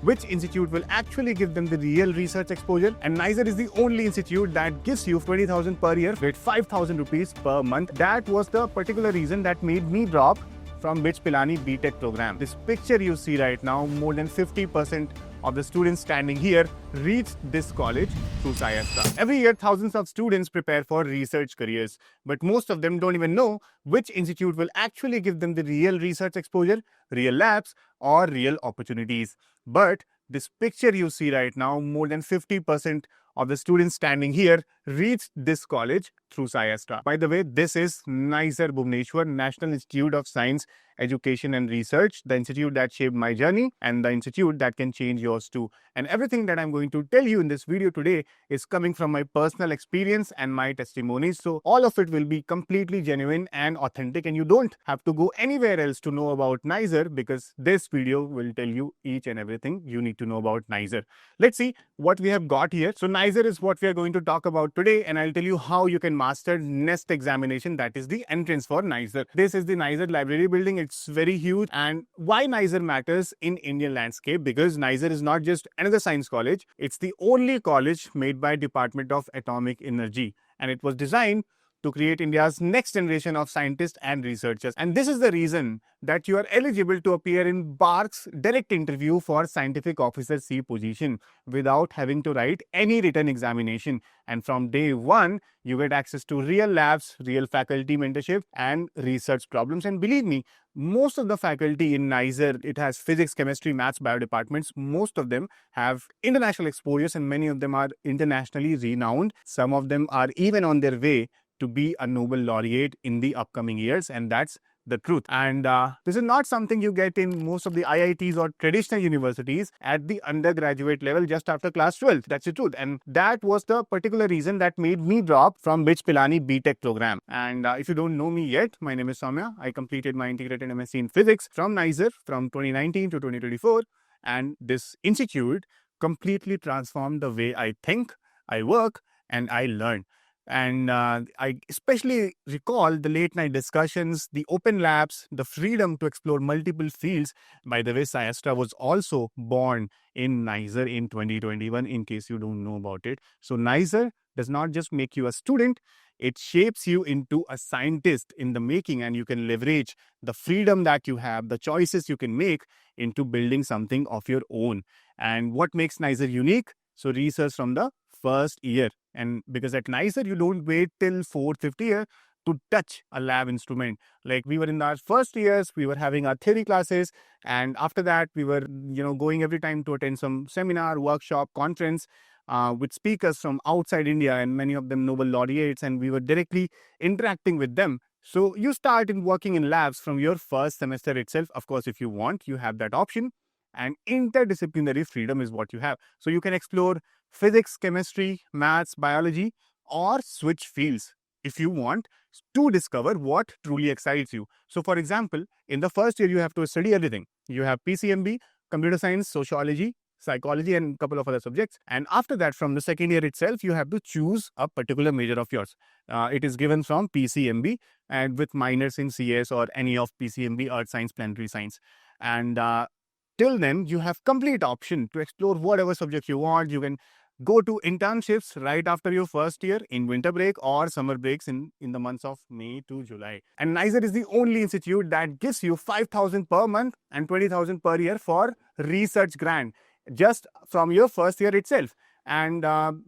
which institute will actually give them the real research exposure. And NISER is the only institute that gives you 20,000 per year with 5,000 rupees per month. That was the particular reason that made me drop from BITS Pilani BTech program. This picture you see right now, more than 50% of the students standing here reached this college through SciAstra. Every year, thousands of students prepare for research careers, but most of them don't even know which institute will actually give them the real research exposure, real labs, or real opportunities. But this picture you see right now, more than 50% of the students standing here reached this college through SciAstra. By the way, this is NISER Bhubaneswar, National Institute of Science, Education and Research, the institute that shaped my journey and the institute that can change yours too. And everything that I'm going to tell you in this video today is coming from my personal experience and my testimonies. So all of it will be completely genuine and authentic, and you don't have to go anywhere else to know about NISER, because this video will tell you each and everything you need to know about NISER. Let's see what we have got here. So NISER is what we are going to talk about today, and I'll tell you how you can master NEST examination, that is the entrance for NISER. This is the NISER library building. It's very huge. And why NISER matters in Indian landscape? Because NISER is not just another science college. It's the only college made by Department of Atomic Energy, and it was designed to create India's next generation of scientists and researchers. And this is the reason that you are eligible to appear in BARC's direct interview for Scientific Officer C position without having to write any written examination. And from day one, you get access to real labs, real faculty mentorship, and research problems. And believe me, most of the faculty in NISER, it has physics, chemistry, maths, bio departments. Most of them have international exposures, and many of them are internationally renowned. Some of them are even on their way to be a Nobel laureate in the upcoming years, and that's the truth. And this is not something you get in most of the IITs or traditional universities at the undergraduate level just after class 12. That's the truth. And that was the particular reason that made me drop from BITS Pilani BTech program. And if you don't know me yet, my name is Soumya. I completed my integrated MSc in physics from NISER from 2019 to 2024. And this institute completely transformed the way I think, I work, and I learn. And I especially recall the late night discussions, the open labs, the freedom to explore multiple fields. By the way, SciAstra was also born in NISER in 2021, in case you don't know about it. So NISER does not just make you a student, it shapes you into a scientist in the making, and you can leverage the freedom that you have, the choices you can make into building something of your own. And what makes NISER unique? So research from the first year. And because at NISER, you don't wait till 4th, 5th year to touch a lab instrument. Like we were in our first years, we were having our theory classes. And after that, we were, going every time to attend some seminar, workshop, conference with speakers from outside India, and many of them Nobel laureates. And we were directly interacting with them. So you start working in labs from your first semester itself. Of course, if you want, you have that option. And interdisciplinary freedom is what you have. So you can explore physics, chemistry, maths, biology, or switch fields if you want to discover what truly excites you. So for example, in the first year, you have to study everything. You have PCMB, computer science, sociology, psychology, and a couple of other subjects. And after that, from the second year itself, you have to choose a particular major of yours. It is given from PCMB and with minors in CS or any of PCMB, Earth Science, Planetary Science. And till then, you have complete option to explore whatever subject you want. You can go to internships right after your first year in winter break or summer breaks in the months of May to July. And NISER is the only institute that gives you 5,000 per month and 20,000 per year for research grant just from your first year itself. And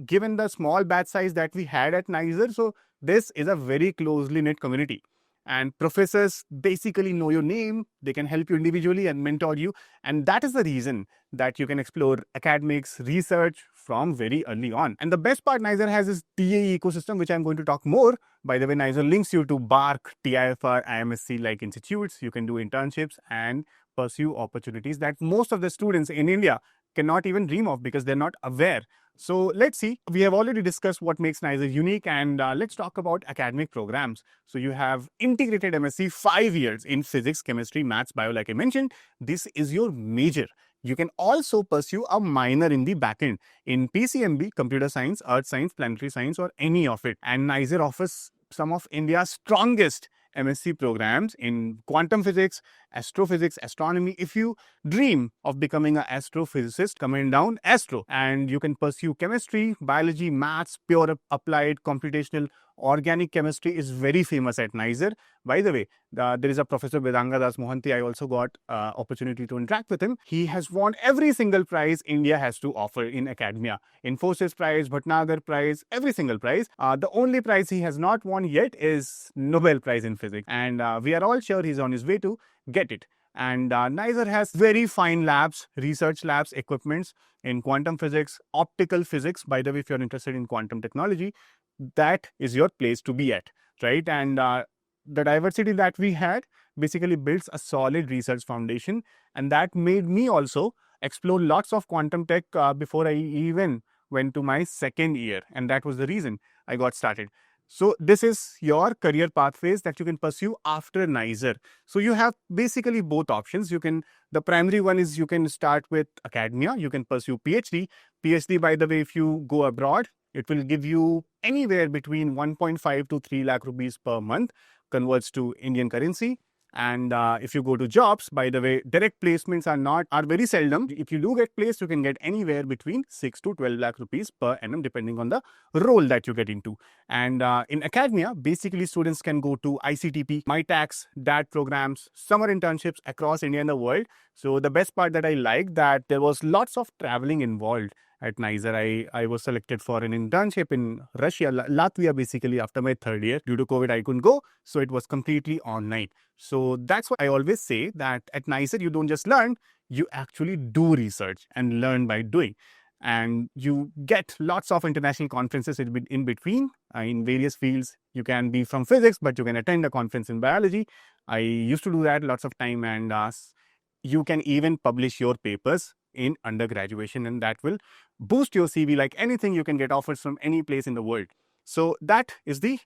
given the small batch size that we had at NISER, so this is a very closely knit community. And professors basically know your name, they can help you individually and mentor you. And that is the reason that you can explore academics, research from very early on. And the best part NISER has is TAE ecosystem, which I'm going to talk more. By the way, NISER links you to BARC, TIFR, IMSc like institutes. You can do internships and pursue opportunities that most of the students in India cannot even dream of because they're not aware. So let's see, we have already discussed what makes NISER unique, and let's talk about academic programs. So you have integrated MSc 5 years in physics, chemistry, maths, bio, like I mentioned. This is your major. You can also pursue a minor in the backend in PCMB, computer science, earth science, planetary science, or any of it. And NISER offers some of India's strongest MSc programs in quantum physics, astrophysics, astronomy. If you dream of becoming an astrophysicist, comment down astro, and you can pursue chemistry, biology, maths, pure applied, computational, organic chemistry is very famous at NISER. By the way, there is a Professor Vedanga Das Mohanty. I also got opportunity to interact with him. He has won every single prize India has to offer in academia. Infosys Prize, Bhatnagar Prize, every single prize. The only prize he has not won yet is Nobel Prize in Physics. And we are all sure he's on his way to get it. And NISER has very fine labs, research labs, equipments in quantum physics, optical physics. By the way, if you're interested in quantum technology, that is your place to be at, right? And the diversity that we had basically builds a solid research foundation, and that made me also explore lots of quantum tech before I even went to my second year, and that was the reason I got started. So this is your career pathways that you can pursue after NISER. So you have basically both options. The primary one is you can start with academia, you can pursue PhD. PhD, by the way, if you go abroad, it will give you anywhere between 1.5 to 3 lakh rupees per month, converts to Indian currency. And if you go to jobs, by the way, direct placements are very seldom. If you do get placed, you can get anywhere between 6 to 12 lakh rupees per annum, depending on the role that you get into. And in academia, basically students can go to ICTP, MyTax, DAT programs, summer internships across India and the world. So the best part that I liked that there was lots of traveling involved. At NISER, I was selected for an internship in Russia, Latvia, basically after my third year. Due to COVID, I couldn't go, so it was completely online. So that's why I always say that at NISER, you don't just learn, you actually do research and learn by doing. And you get lots of international conferences in between in various fields. You can be from physics, but you can attend a conference in biology. I used to do that lots of time, and you can even publish your papers in undergraduation, and that will boost your CV like anything. You can get offers from any place in the world. So that is the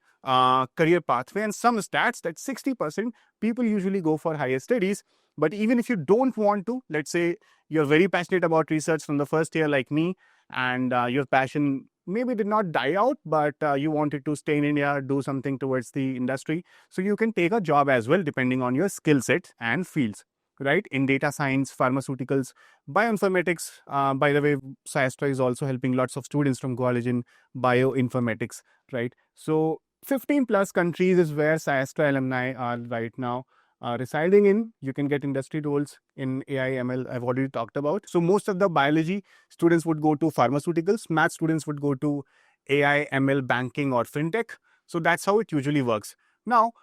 career pathway, and some stats that 60% people usually go for higher studies. But even if you don't want to, let's say you're very passionate about research from the first year like me, and your passion maybe did not die out, but you wanted to stay in India, do something towards the industry. So you can take a job as well, depending on your skill set and fields, right? In data science, pharmaceuticals, bioinformatics. By the way, SciAstra is also helping lots of students from college in bioinformatics, right? So 15 plus countries is where SciAstra alumni are right now residing in. You can get industry roles in AI, ML, I've already talked about. So most of the biology students would go to pharmaceuticals, math students would go to AI, ML, banking or fintech. So that's how it usually works. Now,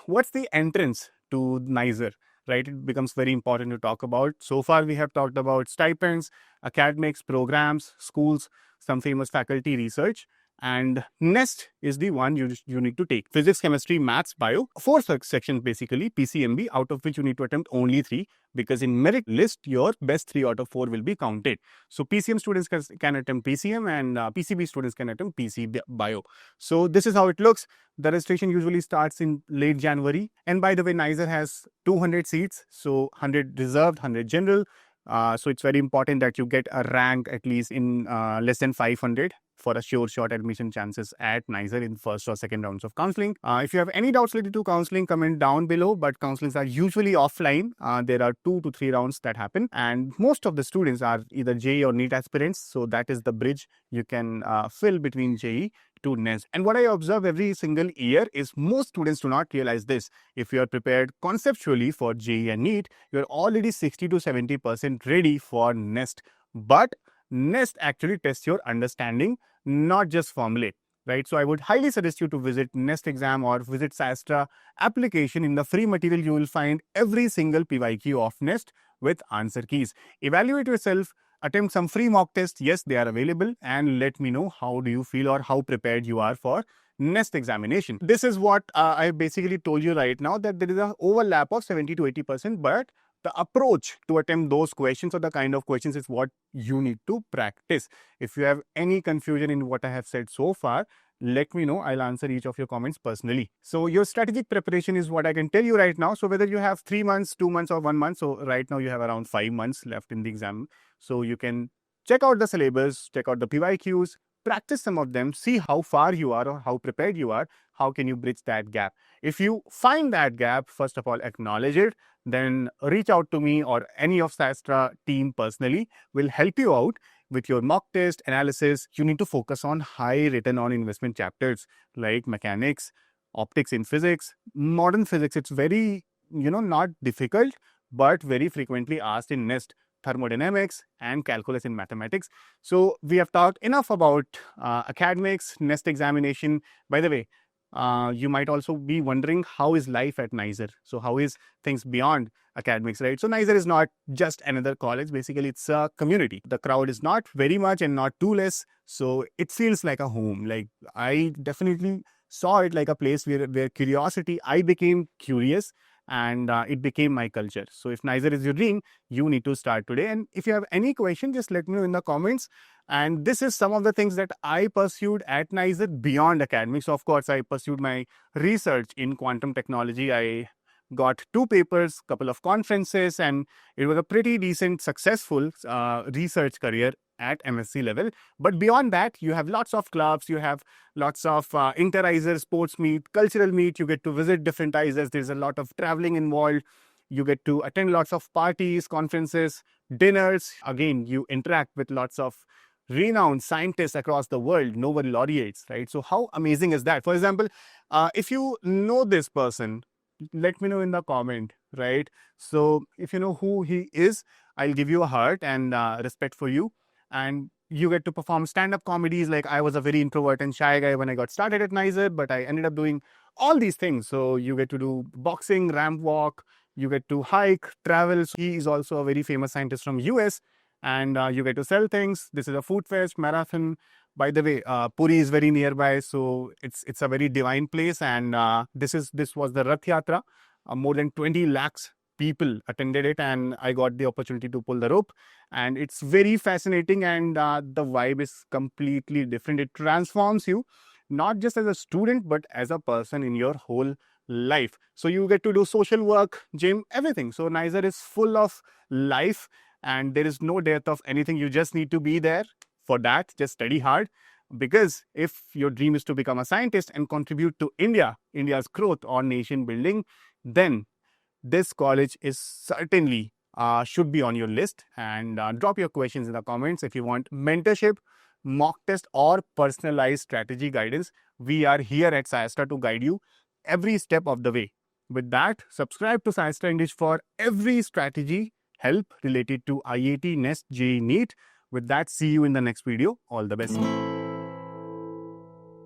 what's the entrance to NISER? Right, it becomes very important to talk about. So far, we have talked about stipends, academics, programs, schools, some famous faculty, research, and NEST is the one you need to take. Physics, chemistry, maths, bio. 4 sections basically, PCMB, out of which you need to attempt only 3, because in merit list, your best 3 out of 4 will be counted. So PCM students can attempt PCM, and PCB students can attempt PCB bio. So this is how it looks. The registration usually starts in late January. And by the way, NISER has 200 seats, so 100 reserved, 100 general. So it's very important that you get a rank at least in less than 500 for a sure shot admission chances at NISER in first or second rounds of counseling. If you have any doubts related to counseling, comment down below, but counselings are usually offline. There are 2 to 3 rounds that happen, and most of the students are either JEE or NEET aspirants, so that is the bridge you can fill between JEE to NEST. And what I observe every single year is most students do not realize this. If you are prepared conceptually for JEE and NEET, you're already 60 to 70% ready for NEST. But NEST actually tests your understanding, not just formulate, right? So I would highly suggest you to visit NEST exam or visit SciAstra application. In the free material, you will find every single PYQ of NEST with answer keys. Evaluate yourself, attempt some free mock tests. Yes, they are available, and let me know how do you feel or how prepared you are for NEST examination. This is what I basically told you right now, that there is an overlap of 70 to 80%, but the approach to attempt those questions or the kind of questions is what you need to practice. If you have any confusion in what I have said so far, let me know. I'll answer each of your comments personally. So your strategic preparation is what I can tell you right now. So whether you have 3 months, 2 months or 1 month, so right now you have around 5 months left in the exam. So you can check out the syllabus, check out the PYQs, practice some of them, see how far you are or how prepared you are, how can you bridge that gap. If you find that gap, first of all, acknowledge it, then reach out to me or any of SciAstra team personally. Will help you out with your mock test analysis. You need to focus on high return on investment chapters like mechanics, optics in physics, modern physics. It's very, not difficult, but very frequently asked in NIST, thermodynamics and calculus in mathematics. So we have talked enough about academics, NIST examination. By the way, you might also be wondering, how is life at NISER? So how is things beyond academics, right? So NISER is not just another college. Basically, it's a community. The crowd is not very much and not too less. So it feels like a home. Like, I definitely saw it like a place where curiosity, I became curious, and it became my culture. So if NISER is your dream, you need to start today. And if you have any question, just let me know in the comments. And this is some of the things that I pursued at NISER beyond academics. Of course, I pursued my research in quantum technology. I got 2 papers, couple of conferences, and it was a pretty decent, successful research career at MSc level. But beyond that, you have lots of clubs, you have lots of inter-ISER sports meet, cultural meet, you get to visit different ISERs, there's a lot of traveling involved, you get to attend lots of parties, conferences, dinners. Again, you interact with lots of renowned scientists across the world, Nobel laureates, right? So how amazing is that? For example, if you know this person, let me know in the comment, right? So if you know who he is, I'll give you a heart and respect for you. And you get to perform stand-up comedies. Like, I was a very introvert and shy guy when I got started at NISER, but I ended up doing all these things. So you get to do boxing, ramp walk, you get to hike, travel. So he is also a very famous scientist from US, and you get to sell things. This is a food fest, marathon. By the way, Puri is very nearby, so it's a very divine place. And this was the Rath Yatra. More than 20 lakhs people attended it, and I got the opportunity to pull the rope. And it's very fascinating, and the vibe is completely different. It transforms you, not just as a student, but as a person in your whole life. So you get to do social work, gym, everything. So NISER is full of life, and there is no dearth of anything. You just need to be there for that. Just study hard, because if your dream is to become a scientist and contribute to India's growth or nation building, then this college is certainly should be on your list. And drop your questions in the comments. If you want mentorship, mock test, or personalized strategy guidance, we are here at SciAstra to guide you every step of the way. With that, subscribe to SciAstra English for every strategy help related to IIT, NEST, JEE, NEET. With that, see you in the next video. All the best.